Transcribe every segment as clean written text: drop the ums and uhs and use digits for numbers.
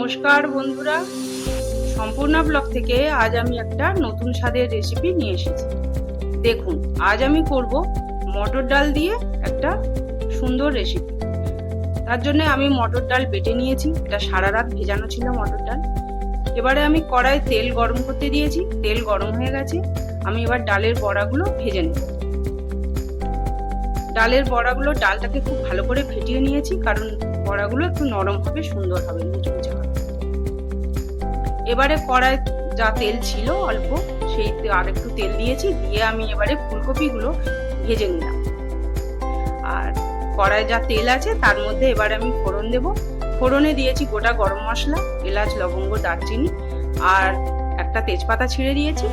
নমস্কার বন্ধুরা, সম্পূর্ণা ব্লগ থেকে আজ আমি একটা নতুন স্বাদের রেসিপি নিয়ে এসেছি। দেখুন, আজ আমি করব মটর ডাল দিয়ে একটা সুন্দর রেসিপি। তার জন্য আমি মটর ডাল বেটে নিয়েছি, এটা সারা রাত ভেজানো ছিল মটর ডাল। এবারে আমি কড়াই তেল গরম করতে দিয়েছি, তেল গরম হয়ে গেছে। আমি এবার ডালের বড়াগুলো ভেজে নেব। ডালটাকে খুব ভালো করে ফেটিয়ে নিয়েছি, কারণ বড়াগুলো একটু নরম হবে, সুন্দর হবে, মুচমুচে হবে। এবারে কড়াই যা তেল ছিল অল্প, সেই আর একটু তেল দিয়েছি, দিয়ে আমি এবারে ফুলকপিগুলো ভেজে নিলাম। আর কড়াই যা তেল আছে তার মধ্যে এবারে আমি ফোড়ন দেব। ফোড়নে দিয়েছি গোটা গরম মশলা, এলাচ, লবঙ্গ, দারচিনি, আর একটা তেজপাতা ছিঁড়ে দিয়েছি,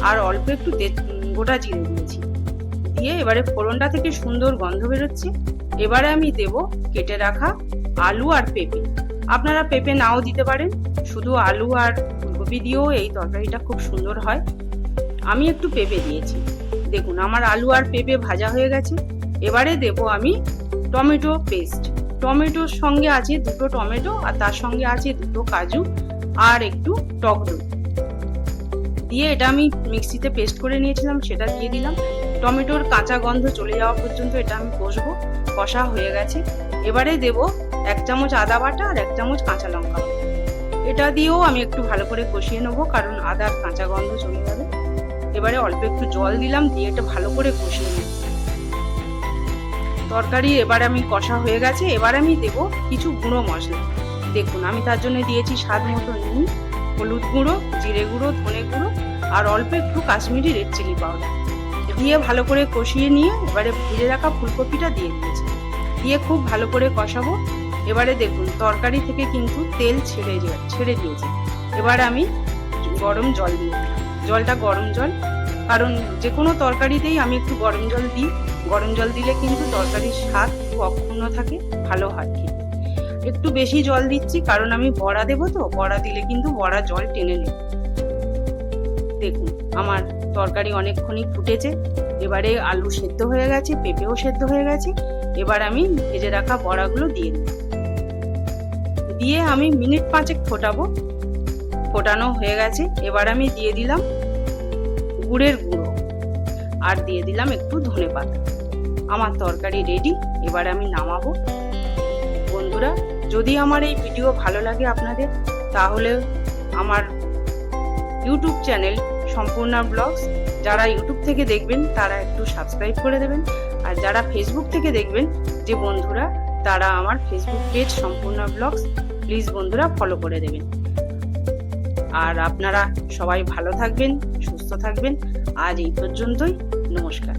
আর অল্প একটু গোটা জিরে দিয়েছি। দিয়ে এবারে ফোড়নটা থেকে সুন্দর গন্ধ বেরোচ্ছে। এবারে আমি দেব কেটে রাখা আলু আর পেঁপে। আপনারা পেঁপে নাও দিতে পারেন, শুধু আলু আর ফুলকপি দিয়েও এই তরকারিটা খুব সুন্দর হয়। আমি একটু পেঁপে দিয়েছি। দেখুন, আমার আলু আর পেঁপে ভাজা হয়ে গেছে। এবারে দেব আমি টমেটো পেস্ট। টমেটোর সঙ্গে আছে দুটো টমেটো, আর তার সঙ্গে আছে দুটো কাজু আর একটু টক দই দিয়ে এটা আমি মিক্সিতে পেস্ট করে নিয়েছিলাম, সেটা দিয়ে দিলাম। টমেটোর কাঁচা গন্ধ চলে যাওয়া পর্যন্ত এটা আমি কষবো। কষা হয়ে গেছে। এবারে দেব 1 চামচ আদা বাটা আর 1 চামচ কাঁচা লঙ্কা বাটা। এটা দিয়েও আমি একটু ভালো করে কষিয়ে নেবো, কারণ আদার কাঁচা গন্ধ চলে যাবে। এবারে অল্প একটু জল দিলাম, দিয়ে এটা ভালো করে কষিয়ে নেব। তরকারি এবারে আমি কষা হয়ে গেছে। এবারে আমি দেব কিছু গুঁড়ো মশলা। দেখুন, আমি তার জন্য দিয়েছি স্বাদ মতো নুন, হলুদ গুঁড়ো, জিরে গুঁড়ো, ধনে গুঁড়ো, আর অল্প একটু কাশ্মীরি রেড চিলি পাউডার দিয়ে ভালো করে কষিয়ে নিয়ে এবারে ভেজে রাখা ফুলকপিটা দিয়ে দিয়েছি। দিয়ে খুব ভালো করে কষাবো। এবারে দেখুন, তরকারি থেকে কিন্তু তেল ছেড়ে দিয়েছে। এবারে আমি গরম জল দিয়ে দিই। জলটা গরম জল, কারণ যে কোনো তরকারিতেই আমি একটু গরম জল দিই। গরম জল দিলে কিন্তু তরকারির স্বাদ খুব অক্ষুণ্ণ থাকে, ভালো হয় খেতে। একটু বেশি জল দিচ্ছি, কারণ আমি বড়া দেবো, তো বড়া দিলে কিন্তু বড়া জল টেনে নেবে। দেখুন, আমার তরকারি অনেকক্ষণই ফুটেছে। এবারে আলু সেদ্ধ হয়ে গেছে, পেঁপেও সেদ্ধ হয়ে গেছে। এবার আমি ভেজে রাখা বড়াগুলো দিয়ে দেব। দিয়ে আমি মিনিট 5 ফোটাবো। ফোটানো হয়ে গেছে। এবার আমি দিয়ে দিলাম গুড়ের গুঁড়ো, আর দিয়ে দিলাম একটু ধনেপাতা। আমার তরকারি রেডি। এবার আমি নামাবো। বন্ধুরা, যদি আমার এই ভিডিও ভালো লাগে আপনাদের, তাহলে আমার ইউটিউব চ্যানেল সম্পূর্ণা ব্লগস, যারা ইউটিউব থেকে দেখবেন তারা একটু সাবস্ক্রাইব করে দেবেন। আর যারা ফেসবুক থেকে দেখবেন যে বন্ধুরা, তারা আমার Facebook page Sampurna blogs please বন্ধুরা ফলো করে দেবেন। আর আপনারা সবাই ভালো থাকবেন, সুস্থ থাকবেন। আজ এই পর্যন্তই। নমস্কার।